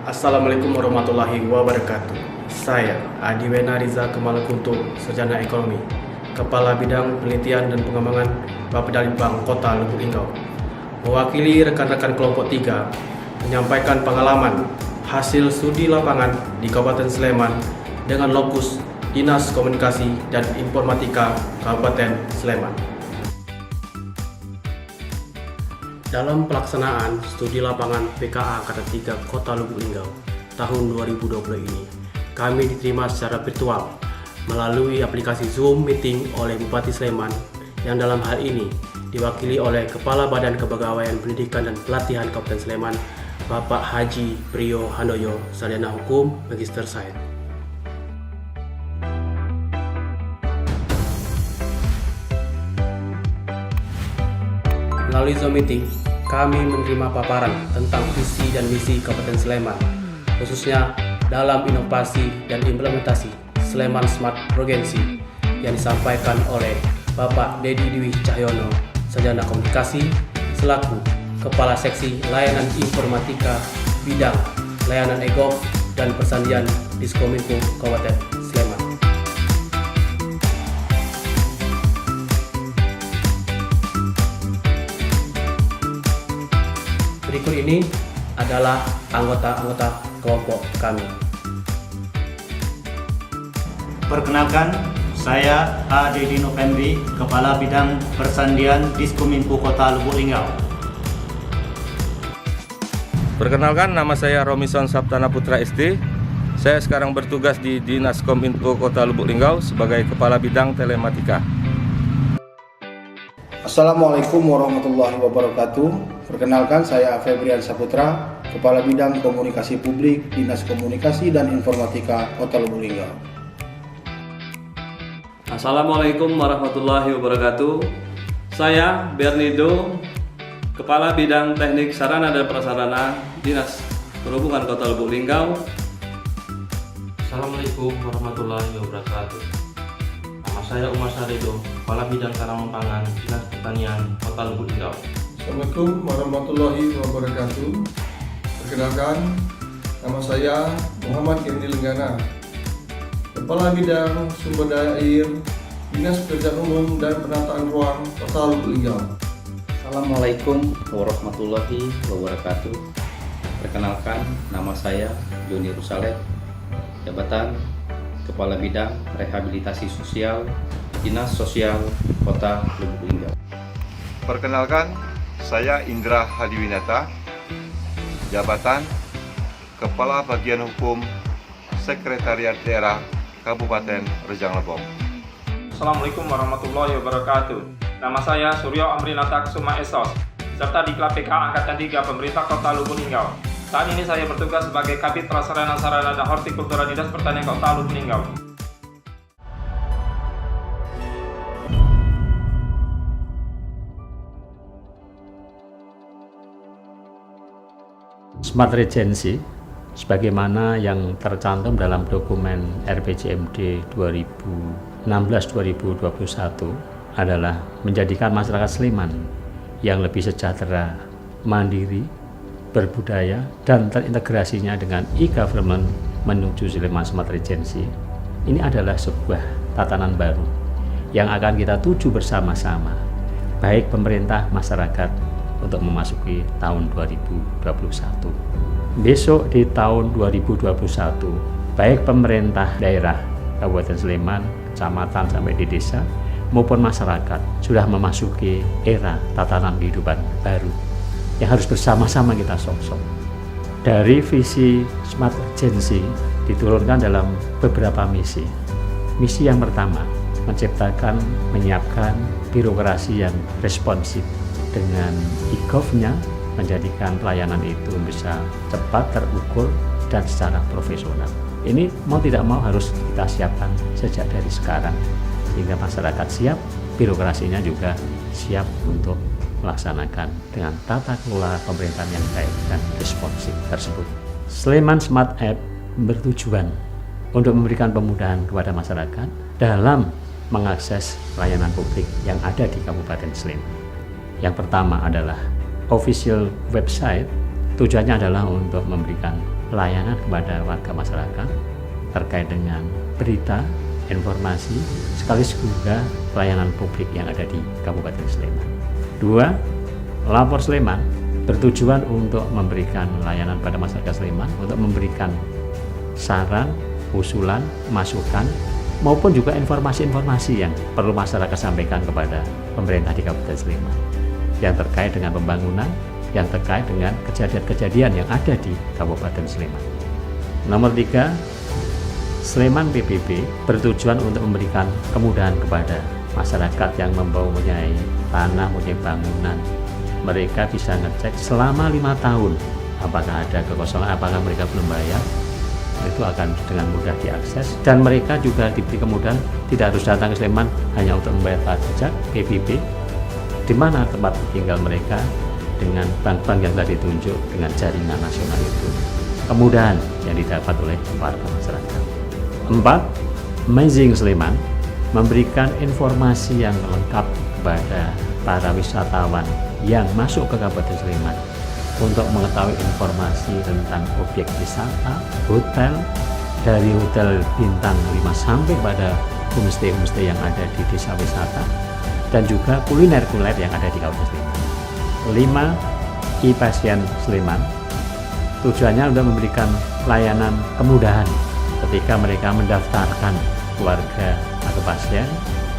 Assalamualaikum warahmatullahi wabarakatuh. Saya Adi Wenariza Kemalakunto, Sarjana Ekonomi, Kepala Bidang Penelitian dan Pengembangan Bapedalitbang Kota Lubuk Linggau, mewakili rekan-rekan kelompok 3 menyampaikan pengalaman hasil studi lapangan di Kabupaten Sleman dengan lokus Dinas Komunikasi dan Informatika Kabupaten Sleman. Dalam pelaksanaan studi lapangan PKA Angkatan 3 Kota Lubuk Linggau tahun 2020 ini, kami diterima secara virtual melalui aplikasi Zoom Meeting oleh Bupati Sleman yang dalam hal ini diwakili oleh Kepala Badan Kepegawaian Pendidikan dan Pelatihan Kabupaten Sleman, Bapak Haji Priyo Handoyo, Sarjana Hukum, Magister Sains. Melalui Zoom Meeting, kami menerima paparan tentang visi dan misi Kabupaten Sleman, khususnya dalam inovasi dan implementasi Sleman Smart Progency yang disampaikan oleh Bapak Dedi Dwi Cahyono, Sarjana Komunikasi, selaku Kepala Seksi Layanan Informatika Bidang Layanan e-Gov dan Persandian Diskominfo Kabupaten Sleman. Berikut ini adalah anggota-anggota kelompok kami. Perkenalkan, saya A. Dedi Novembri, Kepala Bidang Persandian Diskominfo Kota Lubuk Linggau. Perkenalkan, nama saya Romison Saptana Putra SD. Saya sekarang bertugas di Dinas Kominfo Kota Lubuk Linggau sebagai Kepala Bidang Telematika. Assalamualaikum warahmatullahi wabarakatuh. Perkenalkan, saya Febrian Saputra, Kepala Bidang Komunikasi Publik Dinas Komunikasi dan Informatika Kota Lubuk Linggau. Assalamualaikum warahmatullahi wabarakatuh. Saya Bernido, Kepala Bidang Teknik Sarana dan Prasarana Dinas Perhubungan Kota Lubuk Linggau. Assalamualaikum warahmatullahi wabarakatuh. Nama saya Umar Saredo, Kepala Bidang Tanaman Pangan Dinas Pertanian Kota Lubuk Linggau. Assalamualaikum warahmatullahi wabarakatuh. Perkenalkan, nama saya Muhammad Kendi Lenggana, Kepala Bidang Sumber Daya Air Dinas Pekerjaan Umum dan Penataan Ruang Kota Lubuk Linggau. Assalamualaikum warahmatullahi wabarakatuh. Perkenalkan, nama saya Joni Rusalet, jabatan Kepala Bidang Rehabilitasi Sosial Dinas Sosial Kota Lubuk Linggau. Perkenalkan, saya Indra Hadiwinata, jabatan Kepala Bagian Hukum Sekretariat Daerah Kabupaten Rejang Lebong. Assalamualaikum warahmatullahi wabarakatuh. Nama saya Suryo Amrinata Kusuma Esos, serta Diklat PKA Angkatan 3 Pemerintah Kota Lubuk Linggau. Saat ini saya bertugas sebagai Kabid Prasarana Sarana dan Hortikultura Dinas Pertanian Kota Lubuk Linggau. Smart Regency sebagaimana yang tercantum dalam dokumen RPJMD 2016-2021 adalah menjadikan masyarakat Sleman yang lebih sejahtera, mandiri, berbudaya, dan terintegrasinya dengan e-government menuju Sleman Smart Regency. Ini adalah sebuah tatanan baru yang akan kita tuju bersama-sama, baik pemerintah, masyarakat, untuk memasuki tahun 2021. Besok di tahun 2021, baik pemerintah daerah Kabupaten Sleman, kecamatan sampai di desa, maupun masyarakat sudah memasuki era tatanan kehidupan baru yang harus bersama-sama kita song-song. Dari visi Smart Regency diturunkan dalam beberapa misi. Misi yang pertama, menciptakan, menyiapkan birokrasi yang responsif dengan e-gov-nya, menjadikan pelayanan itu bisa cepat, terukur, dan secara profesional. Ini mau tidak mau harus kita siapkan sejak dari sekarang, sehingga masyarakat siap, birokrasinya juga siap untuk melaksanakan dengan tata kelola pemerintahan yang baik dan responsif tersebut. Sleman Smart App bertujuan untuk memberikan kemudahan kepada masyarakat dalam mengakses layanan publik yang ada di Kabupaten Sleman. Yang pertama adalah official website, tujuannya adalah untuk memberikan pelayanan kepada warga masyarakat terkait dengan berita, informasi, sekaligus juga pelayanan publik yang ada di Kabupaten Sleman. 2. Lapor Sleman bertujuan untuk memberikan layanan pada masyarakat Sleman, untuk memberikan saran, usulan, masukan, maupun juga informasi-informasi yang perlu masyarakat sampaikan kepada pemerintah di Kabupaten Sleman yang terkait dengan pembangunan, yang terkait dengan kejadian-kejadian yang ada di Kabupaten Sleman. Nomor 3, Sleman PBB bertujuan untuk memberikan kemudahan kepada masyarakat yang mempunyai tanah, mempunyai bangunan. Mereka bisa ngecek selama 5 tahun apakah ada kekosongan, apakah mereka belum bayar. Itu akan dengan mudah diakses, dan mereka juga diberi kemudahan tidak harus datang ke Sleman hanya untuk membayar pajak PBB, di mana tempat tinggal mereka dengan bank-bank yang telah ditunjuk dengan jaringan nasional itu. Kemudahan yang didapat oleh warga masyarakat. 4. Amazing Sleman memberikan informasi yang lengkap kepada para wisatawan yang masuk ke Kabupaten Sleman untuk mengetahui informasi tentang objek wisata, hotel, dari hotel bintang 5 sampai pada homestay-homestay yang ada di desa wisata, dan juga kuliner-kuliner yang ada di Kabupaten Sleman. 5. E-Pasien Sleman tujuannya untuk memberikan layanan kemudahan ketika mereka mendaftarkan keluarga atau pasien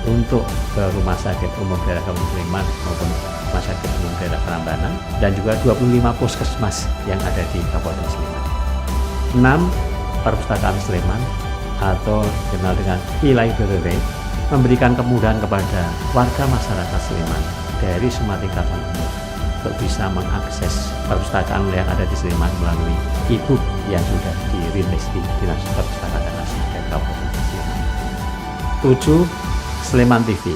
untuk ke Rumah Sakit Umum Daerah Kabupaten Sleman maupun Rumah Sakit Umum Daerah Prambanan, dan juga 25 puskesmas yang ada di Kabupaten Sleman. 6. Perpustakaan Sleman atau dikenal dengan e-library memberikan kemudahan kepada warga masyarakat Sleman dari semua tingkatan umur untuk bisa mengakses perpustakaan yang ada di Sleman melalui e-book yang sudah dirilis di Dinas Perpustakaan dan Arsitek Kabupaten Sleman. 7. Sleman TV,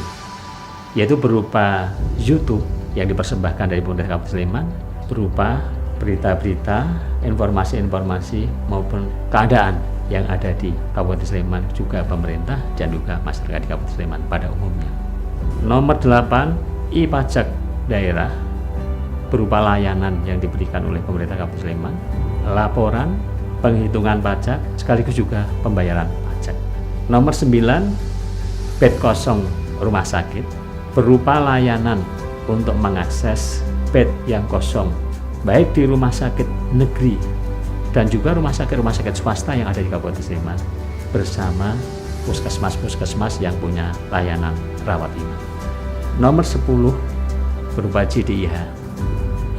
yaitu berupa YouTube yang dipersembahkan dari pemerintah Kabupaten Sleman, berupa berita-berita, informasi-informasi maupun keadaan yang ada di Kabupaten Sleman, juga pemerintah dan juga masyarakat di Kabupaten Sleman pada umumnya. Nomor 8, e-pajak daerah berupa layanan yang diberikan oleh pemerintah Kabupaten Sleman, laporan, penghitungan pajak, sekaligus juga pembayaran pajak. Nomor 9, bed kosong rumah sakit berupa layanan untuk mengakses bed yang kosong baik di rumah sakit negeri dan juga rumah sakit swasta yang ada di Kabupaten Sleman bersama puskesmas-puskesmas yang punya layanan rawat inap. Nomor 10 berupa JDIH,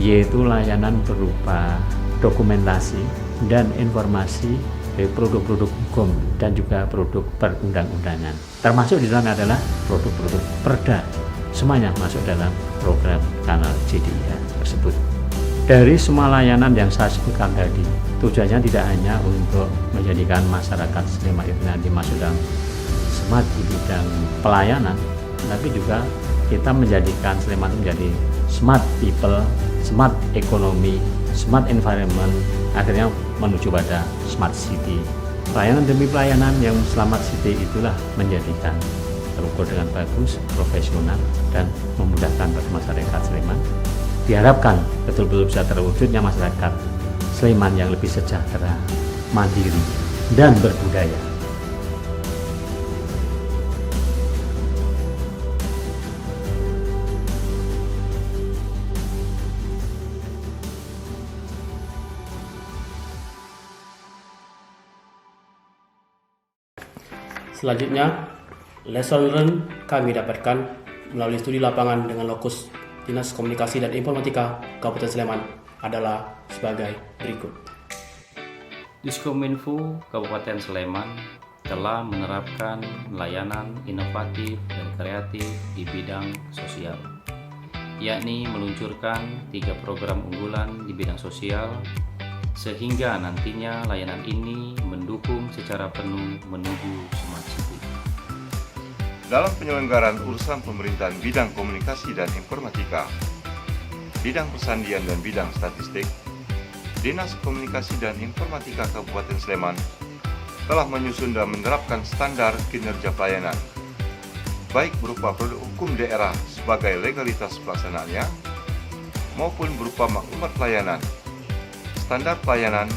yaitu layanan berupa dokumentasi dan informasi dari produk-produk hukum dan juga produk perundang-undangan. Termasuk di dalamnya adalah produk-produk perda. Semuanya masuk dalam program kanal JDIH tersebut. Dari semua layanan yang saya sebutkan tadi, tujuannya tidak hanya untuk menjadikan masyarakat Sleman itu nanti masuk dalam smart di bidang pelayanan, tapi juga kita menjadikan Sleman menjadi smart people, smart economy, smart environment, akhirnya menuju pada smart city. Pelayanan demi pelayanan yang smart city itulah menjadikan terukur dengan bagus, profesional, dan memudahkan bagi masyarakat Sleman. Diharapkan betul-betul bisa terwujudnya masyarakat Sleman yang lebih sejahtera, mandiri, dan berbudaya. Selanjutnya, lesson learned kami dapatkan melalui studi lapangan dengan lokus Dinas Komunikasi dan Informatika Kabupaten Sleman adalah sebagai berikut. Diskominfo Kabupaten Sleman telah menerapkan layanan inovatif dan kreatif di bidang sosial, yakni meluncurkan 3 program unggulan di bidang sosial, sehingga nantinya layanan ini mendukung secara penuh menuju smart city. Dalam penyelenggaraan urusan pemerintahan bidang komunikasi dan informatika, bidang persandian dan bidang statistik, Dinas Komunikasi dan Informatika Kabupaten Sleman telah menyusun dan menerapkan standar kinerja pelayanan, baik berupa produk hukum daerah sebagai legalitas pelaksanaannya, maupun berupa maklumat pelayanan, standar pelayanan,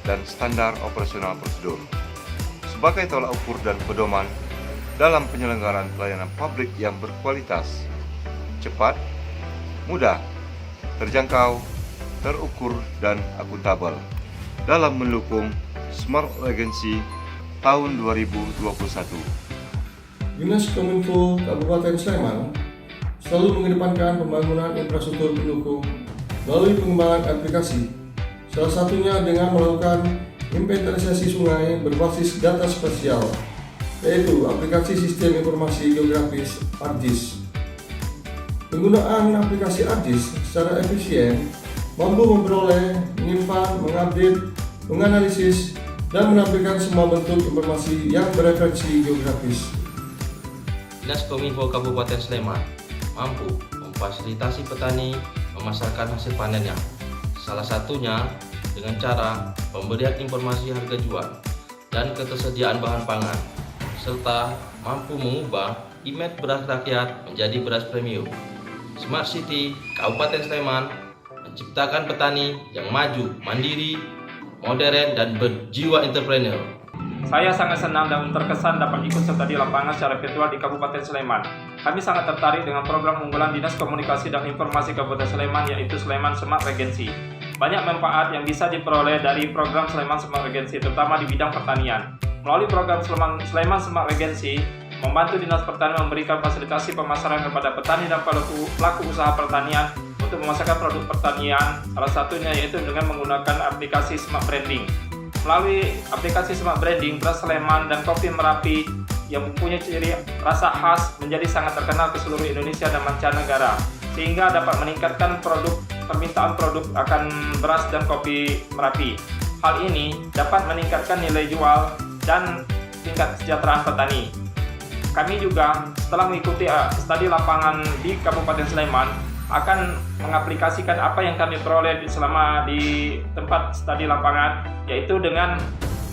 dan standar operasional prosedur sebagai tolak ukur dan pedoman dalam penyelenggaraan pelayanan publik yang berkualitas, cepat, mudah, terjangkau, terukur, dan akuntabel dalam mendukung Smart Agency tahun 2021. Dinas Kominfo Kabupaten Sleman selalu mengedepankan pembangunan infrastruktur pendukung melalui pengembangan aplikasi, salah satunya dengan melakukan inventarisasi sungai berbasis data spasial, yaitu aplikasi Sistem Informasi Geografis ARGIS. Penggunaan aplikasi ARGIS secara efisien mampu memperoleh, menyimpan, mengupdate, menganalisis, dan menampilkan semua bentuk informasi yang bereferensi geografis. Dinas Kominfo Kabupaten Sleman mampu memfasilitasi petani memasarkan hasil panennya, salah satunya dengan cara pemberian informasi harga jual dan ketersediaan bahan pangan, serta mampu mengubah image beras rakyat menjadi beras premium. Smart City Kabupaten Sleman menciptakan petani yang maju, mandiri, modern, dan berjiwa entrepreneur. Saya sangat senang dan terkesan dapat ikut serta di lapangan secara virtual di Kabupaten Sleman. Kami sangat tertarik dengan program unggulan Dinas Komunikasi dan Informasi Kabupaten Sleman, yaitu Sleman Smart Regency. Banyak manfaat yang bisa diperoleh dari program Sleman Smart Regency, terutama di bidang pertanian. Melalui program Sleman Smart Regency, membantu Dinas Pertanian memberikan fasilitasi pemasaran kepada petani dan pelaku usaha pertanian untuk memasarkan produk pertanian, salah satunya yaitu dengan menggunakan aplikasi Smart Branding. Melalui aplikasi Smart Branding, beras Sleman dan kopi Merapi yang mempunyai ciri rasa khas menjadi sangat terkenal ke seluruh Indonesia dan mancanegara, sehingga dapat meningkatkan permintaan produk akan beras dan kopi Merapi. Hal ini dapat meningkatkan nilai jual dan tingkat kesejahteraan petani. Kami juga setelah mengikuti studi lapangan di Kabupaten Sleman akan mengaplikasikan apa yang kami peroleh selama di tempat studi lapangan, yaitu dengan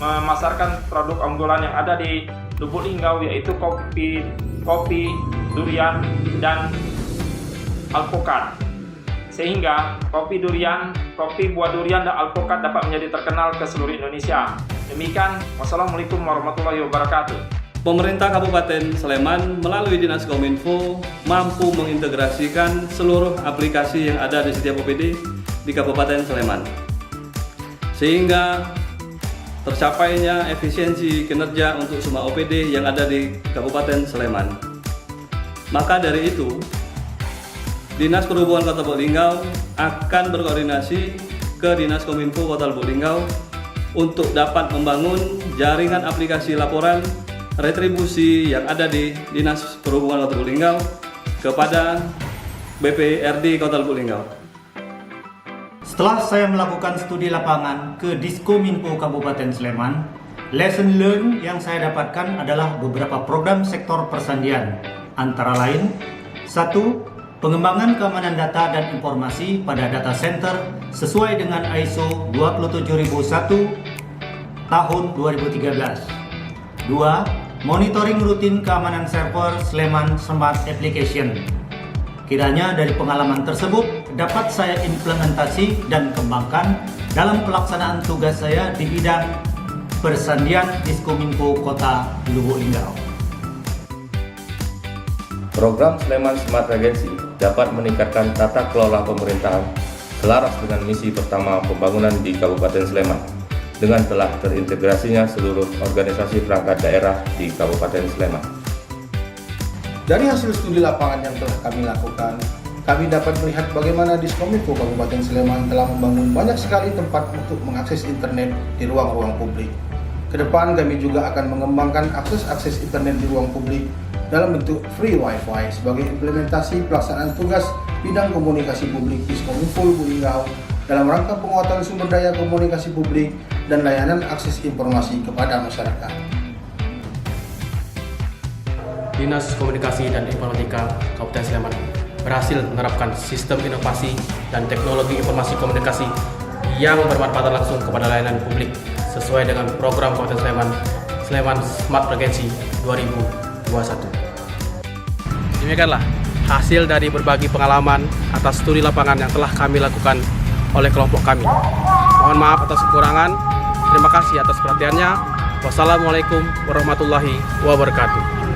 memasarkan produk unggulan yang ada di Lubuk Linggau, yaitu kopi, durian, dan alpukat. Sehingga kopi buah durian dan alpukat dapat menjadi terkenal ke seluruh Indonesia. Demikian, wassalamualaikum warahmatullahi wabarakatuh. Pemerintah Kabupaten Sleman melalui Dinas Kominfo mampu mengintegrasikan seluruh aplikasi yang ada di setiap OPD di Kabupaten Sleman, sehingga tercapainya efisiensi kinerja untuk semua OPD yang ada di Kabupaten Sleman. Maka dari itu, Dinas Perhubungan Kota Lubuk Linggau akan berkoordinasi ke Dinas Kominfo Kota Lubuk Linggau untuk dapat membangun jaringan aplikasi laporan retribusi yang ada di Dinas Perhubungan Kota Lubuk Linggau kepada BPRD Kota Lubuk Linggau. Setelah saya melakukan studi lapangan ke Diskominfo Kabupaten Sleman, lesson learned yang saya dapatkan adalah beberapa program sektor persandian, antara lain 1. Pengembangan keamanan data dan informasi pada data center sesuai dengan ISO 27001 tahun 2013. 2. Monitoring rutin keamanan server Sleman Smart Application. Kiranya dari pengalaman tersebut dapat saya implementasi dan kembangkan dalam pelaksanaan tugas saya di bidang persandian Diskominfo Kota Lubuk Linggau. Program Sleman Smart Regency dapat meningkatkan tata kelola pemerintahan selaras dengan misi pertama pembangunan di Kabupaten Sleman dengan telah terintegrasinya seluruh organisasi perangkat daerah di Kabupaten Sleman. Dari hasil studi lapangan yang telah kami lakukan, kami dapat melihat bagaimana Diskominfo Kabupaten Sleman telah membangun banyak sekali tempat untuk mengakses internet di ruang-ruang publik. Kedepan kami juga akan mengembangkan akses internet di ruang publik dalam bentuk free wifi sebagai implementasi pelaksanaan tugas bidang komunikasi publik Diskominfo Lubuk Linggau dalam rangka penguatan sumber daya komunikasi publik dan layanan akses informasi kepada masyarakat. Dinas Komunikasi dan Informatika Kabupaten Sleman berhasil menerapkan sistem inovasi dan teknologi informasi komunikasi yang bermanfaat langsung kepada layanan publik sesuai dengan program Kabupaten Sleman, Sleman Smart Regency 2021. Demikianlah hasil dari berbagi pengalaman atas studi lapangan yang telah kami lakukan oleh kelompok kami. Mohon maaf atas kekurangan. Terima kasih atas perhatiannya. Wassalamualaikum warahmatullahi wabarakatuh.